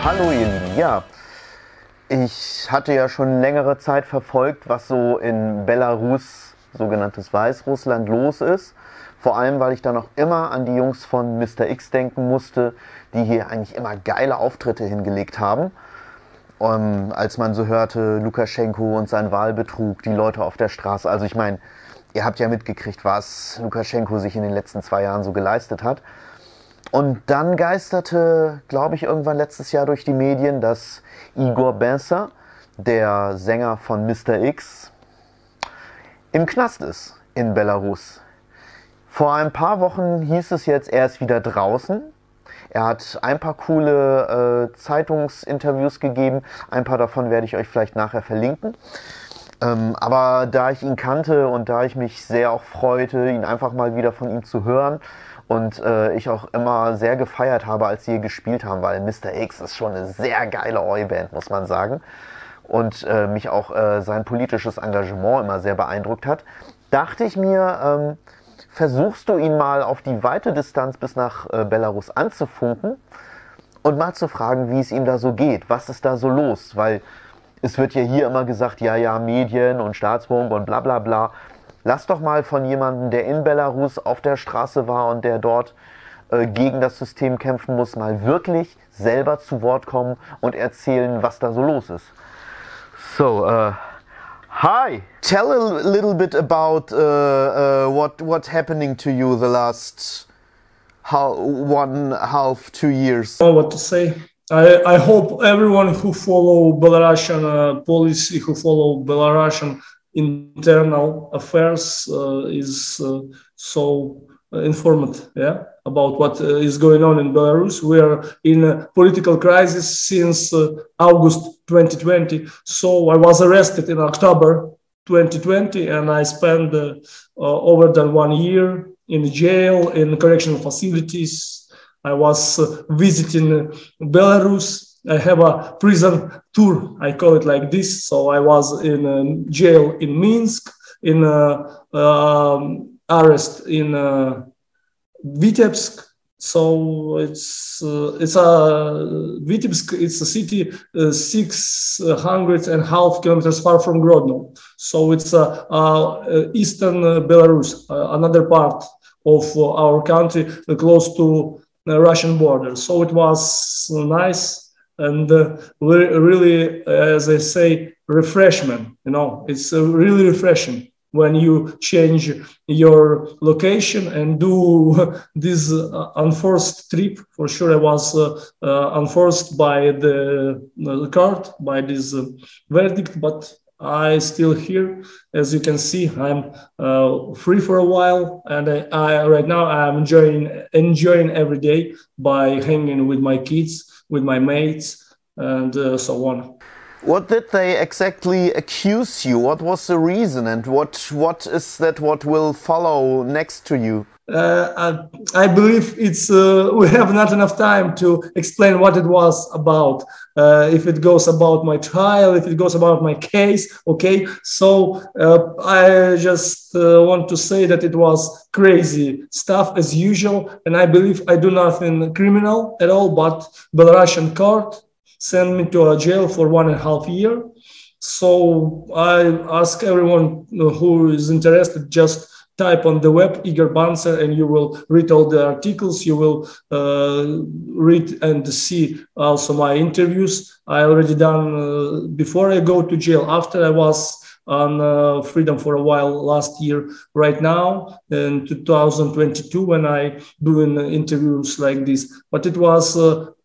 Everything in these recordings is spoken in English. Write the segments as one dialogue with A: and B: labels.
A: Hallo ihr Lieben, ja, ich hatte ja schon längere Zeit verfolgt, was so in Belarus, sogenanntes Weißrussland, los ist. Vor allem, weil ich da noch immer an die Jungs von Mr. X denken musste, die hier eigentlich immer geile Auftritte hingelegt haben. Als man so hörte, Lukaschenko und sein Wahlbetrug, die Leute auf der Straße. Also ich meine, ihr habt ja mitgekriegt, was Lukaschenko sich in den letzten 2 Jahren so geleistet hat. Und dann geisterte, glaube ich, irgendwann letztes Jahr durch die Medien, dass Igor Bancer, der Sänger von Mr. X, im Knast ist in Belarus. Vor ein paar Wochen hieß es jetzt, er ist wieder draußen. Er hat ein paar coole Zeitungsinterviews gegeben. Ein paar davon werde ich euch vielleicht nachher verlinken. Aber da ich ihn kannte und da ich mich sehr auch freute, ihn einfach mal wieder von ihm zu hören, und ich auch immer sehr gefeiert habe, als sie hier gespielt haben, weil Mr. X ist schon eine sehr geile Oi-Band, muss man sagen. Und mich auch sein politisches Engagement immer sehr beeindruckt hat, dachte ich mir, versuchst du ihn mal auf die weite Distanz bis nach Belarus anzufunken und mal zu fragen, wie es ihm da so geht, was ist da so los, weil es wird ja hier immer gesagt, ja, ja, Medien und Staatsfunk und bla bla bla. Lass doch mal von jemandem, der in Belarus auf der Straße war und der dort gegen das System kämpfen muss, mal wirklich selber zu Wort kommen und erzählen, was da so los ist. So, hi! Tell a little bit about what happening to you the last 1.5, 2 years.
B: I don't know what to say. I hope everyone who follow Belarusian policy, who follow Belarusian internal affairs is so informed, yeah, about what is going on in Belarus. We are in a political crisis since August 2020. So I was arrested in October 2020 and I spent over than 1 year in jail, in correctional facilities. I was visiting Belarus. I have a prison tour, I call it like this. So I was in jail in Minsk, in arrest in Vitebsk. So Vitebsk. It's a city 6.5 kilometers far from Grodno. So it's eastern Belarus, another part of our country, close to the Russian border. So it was nice. And really, as I say, refreshment, you know, it's really refreshing when you change your location and do this unforced trip. For sure, I was unforced by the court, by this verdict, but I still here. As you can see, I'm free for a while, and I right now I'm enjoying every day by hanging with my kids, with my mates, and so on.
A: What did they exactly accuse you? What was the reason, and what is that what will follow next to you?
B: I believe it's we have not enough time to explain what it was about. If it goes about my trial, if it goes about my case, okay. So I just want to say that it was crazy stuff as usual, and I believe I do nothing criminal at all. But Belarusian court sent me to a jail for 1.5 years. So I ask everyone who is interested, just type on the web Igor Bancer and you will read all the articles. You will read and see also my interviews. I already done before I go to jail, after I was on freedom for a while last year. Right now in 2022 when I doing interviews like this, but it was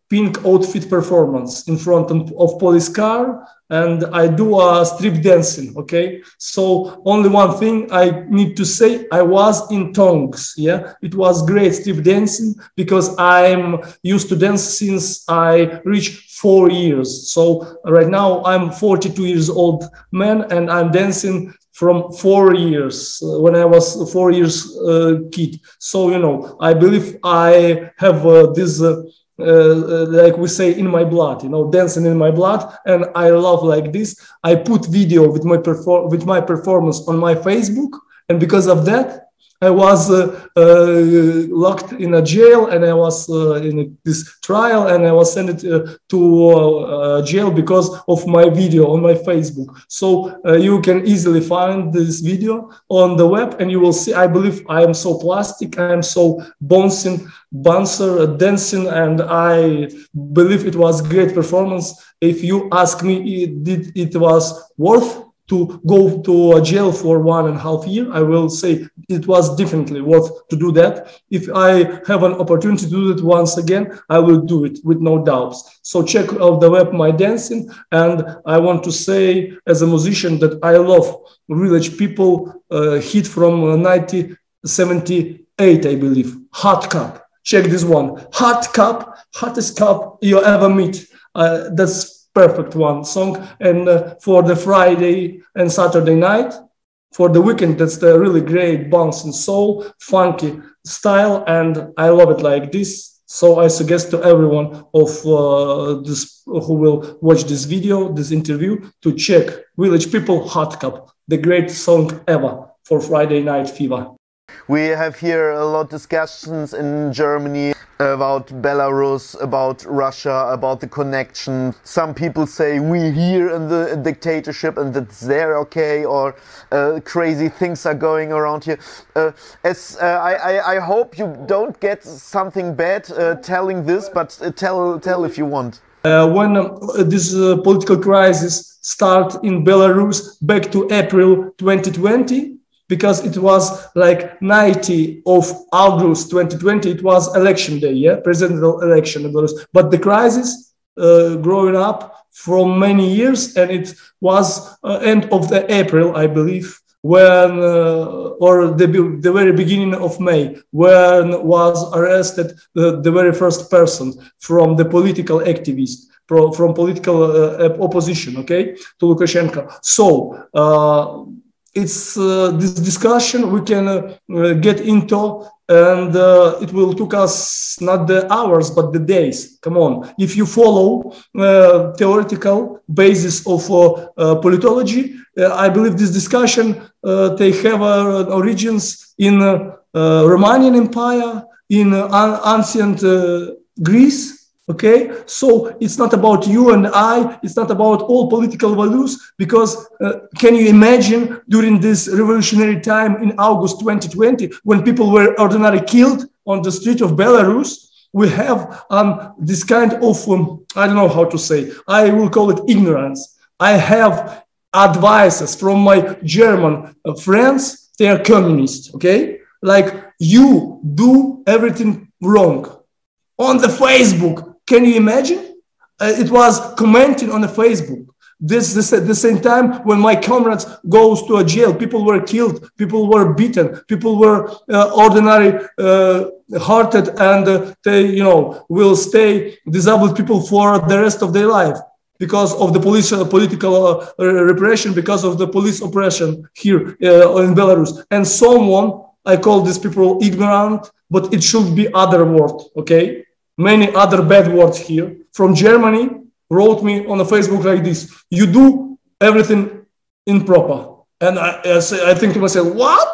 B: pink outfit performance in front of police car, and I do a strip dancing, okay? So only one thing I need to say, I was in tongues, yeah? It was great strip dancing because I'm used to dance since I reached 4 years. So right now I'm 42 years old man and I'm dancing from 4 years, when I was 4 years kid. So, you know, I believe I have this like we say, in my blood, you know, dancing in my blood, and I love like this. I put video with my performance on my Facebook, and because of that, I was locked in a jail, and I was in this trial, and I was sent to jail because of my video on my Facebook. So you can easily find this video on the web, and you will see. I believe I am so plastic, I am so bouncing, Bancer, dancing, and I believe it was great performance. If you ask me, it was worth to go to a jail for 1.5 years, I will say it was definitely worth to do that. If I have an opportunity to do it once again, I will do it with no doubts. So check out the web my dancing, and I want to say as a musician that I love Village People hit from 1978, I believe, Hot Cup. Check this one, Hot Cup, hottest cup you ever meet. That's perfect one song. And for the Friday and Saturday night, for the weekend, that's the really great bouncing soul, funky style, and I love it like this. So I suggest to everyone of this who will watch this video, this interview, to check Village People Hot Cup, the great song ever for Friday night fever.
A: We have here a lot of discussions in Germany about Belarus, about Russia, about the connection. Some people say we here in the dictatorship and that's there, okay, or crazy things are going around here. I hope you don't get something bad telling this, but tell if you want.
B: When this political crisis started in Belarus back to April 2020, because it was like 90 of August 2020, it was election day, yeah, presidential election in Belarus. But the crisis growing up for many years, and it was end of the April, I believe, when or the very beginning of May, when was arrested the very first person from the political activist, from political opposition, okay, to Lukashenko. So it's this discussion we can get into, and it will took us not the hours but the days. Come on, if you follow theoretical basis of politology, I believe this discussion they have origins in Romanian Empire, in ancient Greece. Okay, so it's not about you and I, it's not about all political values, because can you imagine during this revolutionary time in August 2020, when people were ordinarily killed on the street of Belarus, we have this kind of, I don't know how to say, I will call it ignorance. I have advices from my German friends, they are communists, okay? Like, you do everything wrong. On the Facebook, can you imagine? It was commenting on the Facebook. This at the same time when my comrades goes to a jail, people were killed, people were beaten, people were ordinary hearted, and they, you know, will stay disabled people for the rest of their life because of the police political repression, because of the police oppression here in Belarus. And someone, I call these people ignorant, but it should be other word, okay? Many other bad words here from Germany wrote me on the Facebook like this: you do everything improper. And I think to myself, what?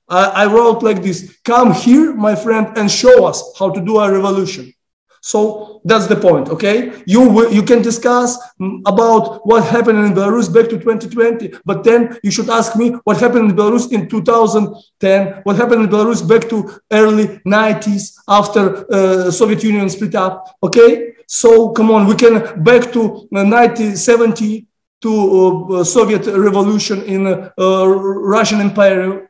B: I wrote like this: come here, my friend, and show us how to do a revolution. So that's the point, okay? You can discuss about what happened in Belarus back to 2020, but then you should ask me what happened in Belarus in 2010, what happened in Belarus back to early 90s after Soviet Union split up, okay? So come on, we can back to 1970 to Soviet revolution in Russian Empire.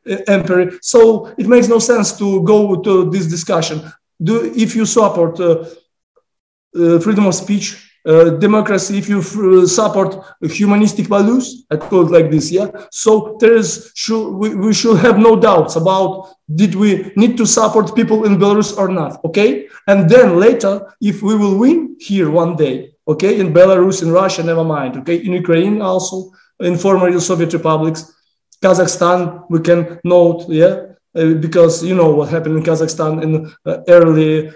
B: So it makes no sense to go to this discussion. If you support freedom of speech, democracy, if you support humanistic values, I call it like this, yeah. So we should have no doubts about did we need to support people in Belarus or not, okay? And then later, if we will win here one day, okay, in Belarus, in Russia, never mind, okay, in Ukraine also, in former Soviet republics, Kazakhstan, we can note, yeah. Because you know what happened in Kazakhstan in early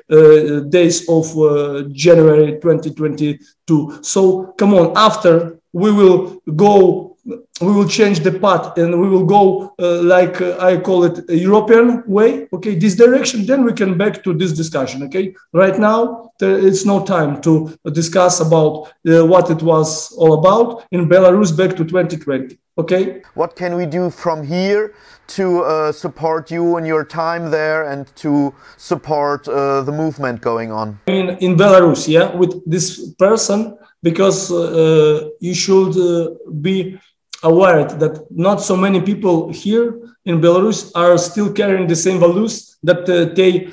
B: days of January 2022. So come on, after we will go we will change the path and we will go like I call it a European way, okay, this direction, then we can back to this discussion, okay? Right now, it's no time to discuss about what it was all about in Belarus back to 2020, okay?
A: What can we do from here to support you in your time there and to support the movement going on?
B: In Belarus, yeah, with this person, because you should be aware that not so many people here in Belarus are still carrying the same values that they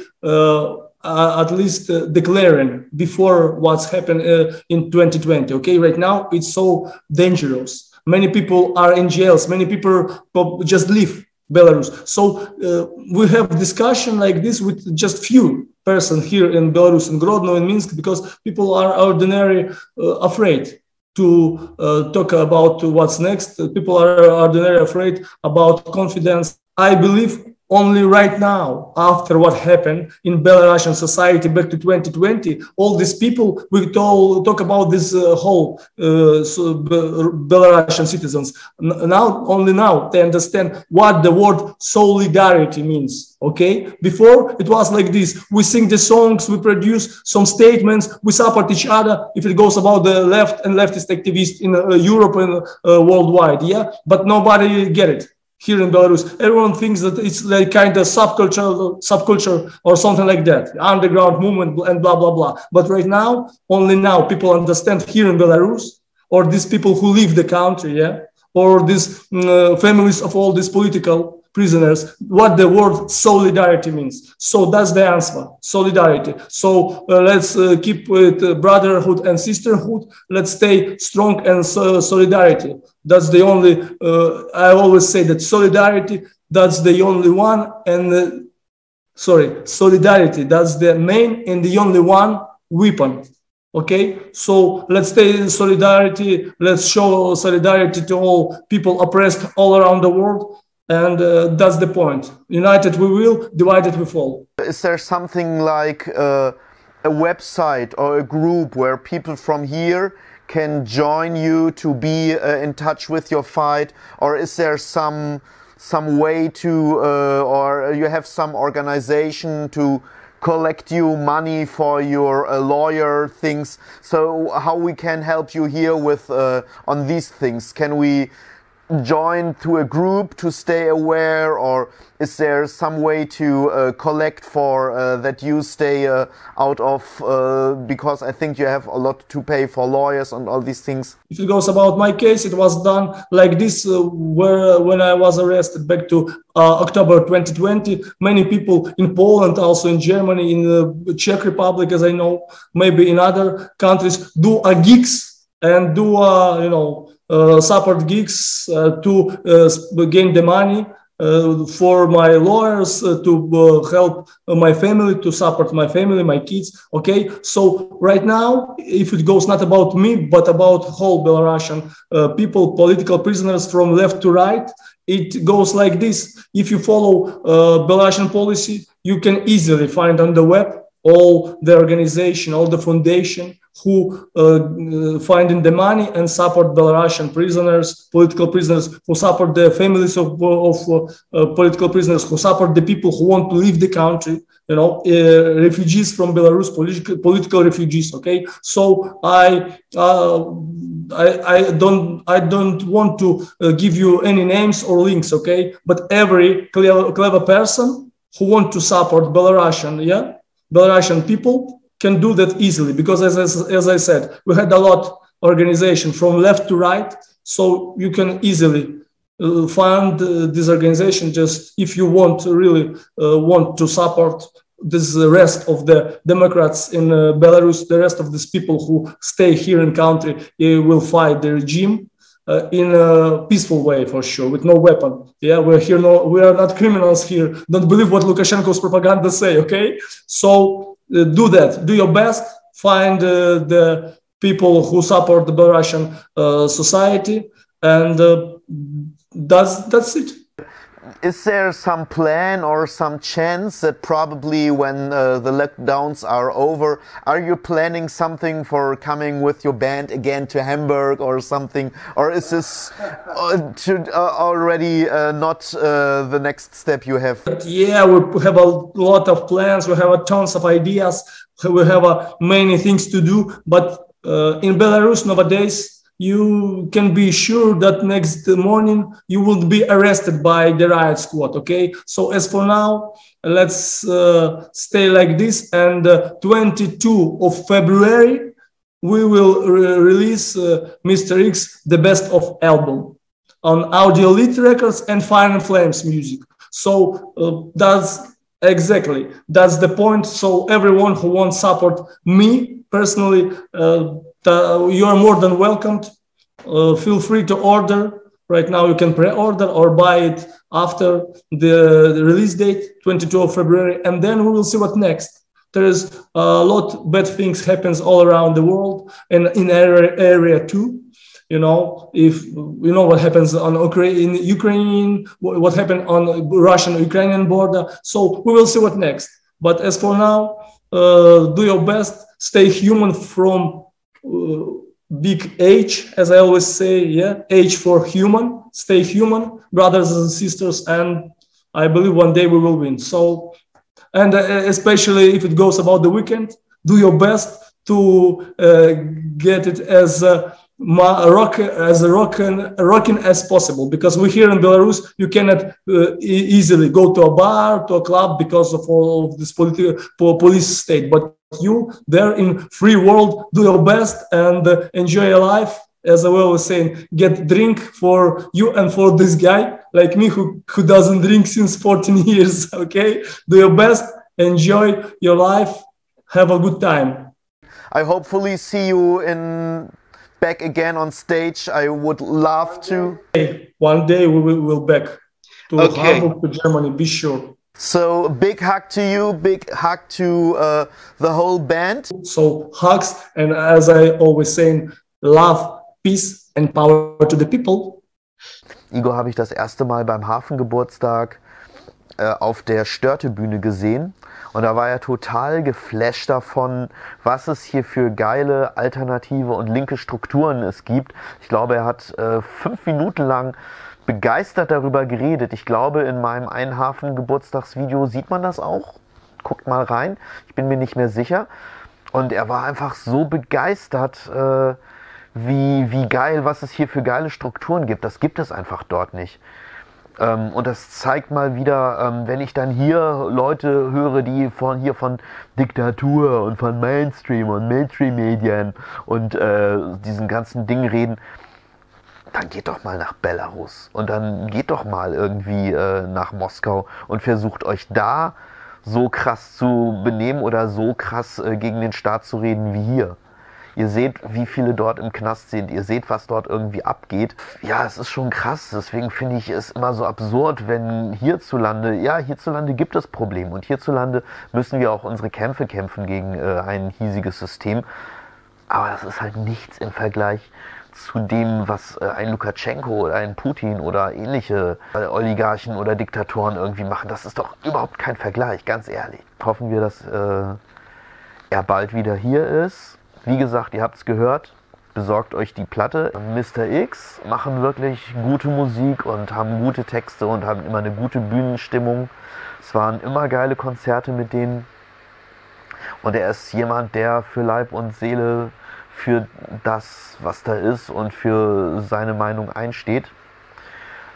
B: at least declaring before what's happened in 2020. Okay, right now it's so dangerous. Many people are in jails. Many people just leave Belarus. So we have discussion like this with just few persons here in Belarus, in Grodno, in Minsk, because people are ordinarily afraid to talk about what's next. People are ordinarily afraid about confidence. I believe only right now, after what happened in Belarusian society back to 2020, all these people, we talk about this whole Belarusian citizens. Only now they understand what the word solidarity means, okay? Before, it was like this. We sing the songs, we produce some statements, we support each other if it goes about the left and leftist activists in Europe and worldwide, yeah? But nobody get it. Here in Belarus, everyone thinks that it's like kind of subculture or something like that, underground movement and blah, blah, blah. But right now, only now people understand here in Belarus, or these people who leave the country, yeah, or these families of all these political prisoners, what the word solidarity means. So that's the answer, solidarity. So let's keep it brotherhood and sisterhood. Let's stay strong and solidarity. That's the only, I always say that solidarity, that's the only one. And solidarity, that's the main and the only one weapon. Okay, so let's stay in solidarity. Let's show solidarity to all people oppressed all around the world. And that's the point. United we will, divided we fall.
A: Is there something like a website or a group where people from here can join you to be in touch with your fight? Or is there some way to, or you have some organization to collect you money for your lawyer things? So how we can help you here with on these things? Can we join to a group to stay aware, or is there some way to collect for that you stay out of, because I think you have a lot to pay for lawyers and all these things?
B: If it goes about my case, it was done like this when I was arrested back to October 2020. Many people in Poland, also in Germany, in the Czech Republic, as I know, maybe in other countries, do gigs and do support gigs to gain the money for my lawyers, to help my family, to support my family, my kids. Okay, so right now, if it goes not about me, but about whole Belarusian people, political prisoners from left to right, it goes like this. If you follow Belarusian policy, you can easily find on the web all the organization, all the foundation who finding the money and support Belarusian prisoners, political prisoners, who support the families of political prisoners, who support the people who want to leave the country, refugees from Belarus, political refugees. Okay, so I don't want to give you any names or links. Okay, but every clever person who want to support Belarusian people can do that easily, because as I said, we had a lot organization from left to right, so you can easily find this organization just if you really want to support this rest of the Democrats in Belarus, the rest of these people who stay here in country will fight the regime in a peaceful way, for sure, with no weapon. Yeah, we are not criminals here. Don't believe what Lukashenko's propaganda say, okay? So do that, do your best, find the people who support the Belarusian society, and that's it.
A: is there some plan or some chance that probably when the lockdowns are over, are you planning something for coming with your band again to Hamburg or something? Or is this already not the next step you have?
B: Yeah, we have a lot of plans. We have tons of ideas. We have many things to do. But in Belarus nowadays, you can be sure that next morning you will be arrested by the riot squad, okay? So as for now, let's stay like this. And 22 of February, we will release Mr. X, the best of album on Audio Lead Records and Fire and Flames music. So that's the point. So everyone who wants support me personally, you are more than welcomed. Feel free to order. Right now you can pre-order or buy it after the release date, 22 of February, and then we will see what next. There is a lot of bad things happens all around the world and in our area too. You know, if you know what happens on Ukraine, what happened on Russian-Ukrainian border. So we will see what next. But as for now, do your best, stay human from big H, as I always say, yeah, H for human, stay human, brothers and sisters, and I believe one day we will win. So, and especially if it goes about the weekend, do your best to get it as rocking as possible, because we here in Belarus you cannot easily go to a bar, to a club because of all of this police state. But you there in free world, do your best and enjoy your life. As I was saying, get drink for you and for this guy like me who doesn't drink since 14 years. Okay, do your best, enjoy your life, have a good time.
A: I hopefully see you back again on stage. I would love to.
B: One day we will back to Hamburg, to Germany, be sure.
A: So big hug to you, big hug to the whole band.
B: So hugs, and as I always say, love, peace and power to the people.
A: Igor habe ich das erste Mal beim Hafengeburtstag auf der Störtebühne gesehen. Und da war er total geflasht davon, was es hier für geile, alternative und linke Strukturen es gibt. Ich glaube, er hat 5 Minuten lang begeistert darüber geredet. Ich glaube, in meinem Einhafen-Geburtstagsvideo sieht man das auch. Guckt mal rein, ich bin mir nicht mehr sicher. Und er war einfach so begeistert, wie geil, was es hier für geile Strukturen gibt. Das gibt es einfach dort nicht. Und das zeigt mal wieder, wenn ich dann hier Leute höre, die von Diktatur und von Mainstream und Mainstream-Medien und diesen ganzen Dingen reden, dann geht doch mal nach Belarus und dann geht doch mal irgendwie nach Moskau und versucht euch da so krass zu benehmen oder so krass gegen den Staat zu reden wie hier. Ihr seht, wie viele dort im Knast sind. Ihr seht, was dort irgendwie abgeht. Ja, es ist schon krass. Deswegen finde ich es immer so absurd, wenn hierzulande gibt es Probleme. Und hierzulande müssen wir auch unsere Kämpfe kämpfen gegen ein hiesiges System. Aber das ist halt nichts im Vergleich zu dem, was ein Lukaschenko oder ein Putin oder ähnliche Oligarchen oder Diktatoren irgendwie machen. Das ist doch überhaupt kein Vergleich, ganz ehrlich. Hoffen wir, dass er bald wieder hier ist. Wie gesagt, ihr habt es gehört, besorgt euch die Platte. Mr. X machen wirklich gute Musik und haben gute Texte und haben immer eine gute Bühnenstimmung. Es waren immer geile Konzerte mit denen. Und er ist jemand, der für Leib und Seele für das, was da ist und für seine Meinung einsteht.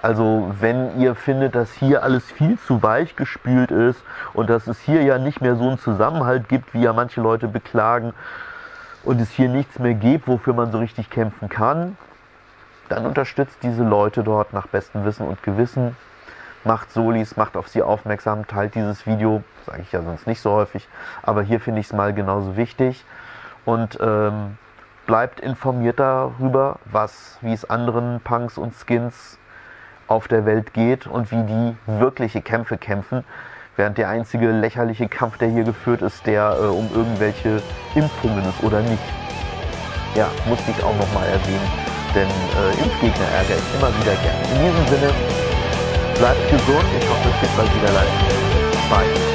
A: Also wenn ihr findet, dass hier alles viel zu weich gespült ist und dass es hier ja nicht mehr so einen Zusammenhalt gibt, wie ja manche Leute beklagen, und es hier nichts mehr gibt, wofür man so richtig kämpfen kann, dann unterstützt diese Leute dort nach bestem Wissen und Gewissen, macht Solis, macht auf sie aufmerksam, teilt dieses Video, sage ich ja sonst nicht so häufig, aber hier finde ich es mal genauso wichtig und bleibt informiert darüber, wie es anderen Punks und Skins auf der Welt geht und wie die wirkliche Kämpfe kämpfen. Während der einzige lächerliche Kampf, der hier geführt ist, der um irgendwelche Impfungen ist oder nicht. Ja, musste ich auch nochmal erwähnen, denn Impfgegner ärgere ich immer wieder gerne. In diesem Sinne, Bleibt gesund. Ich hoffe, es geht bald wieder live. Bye.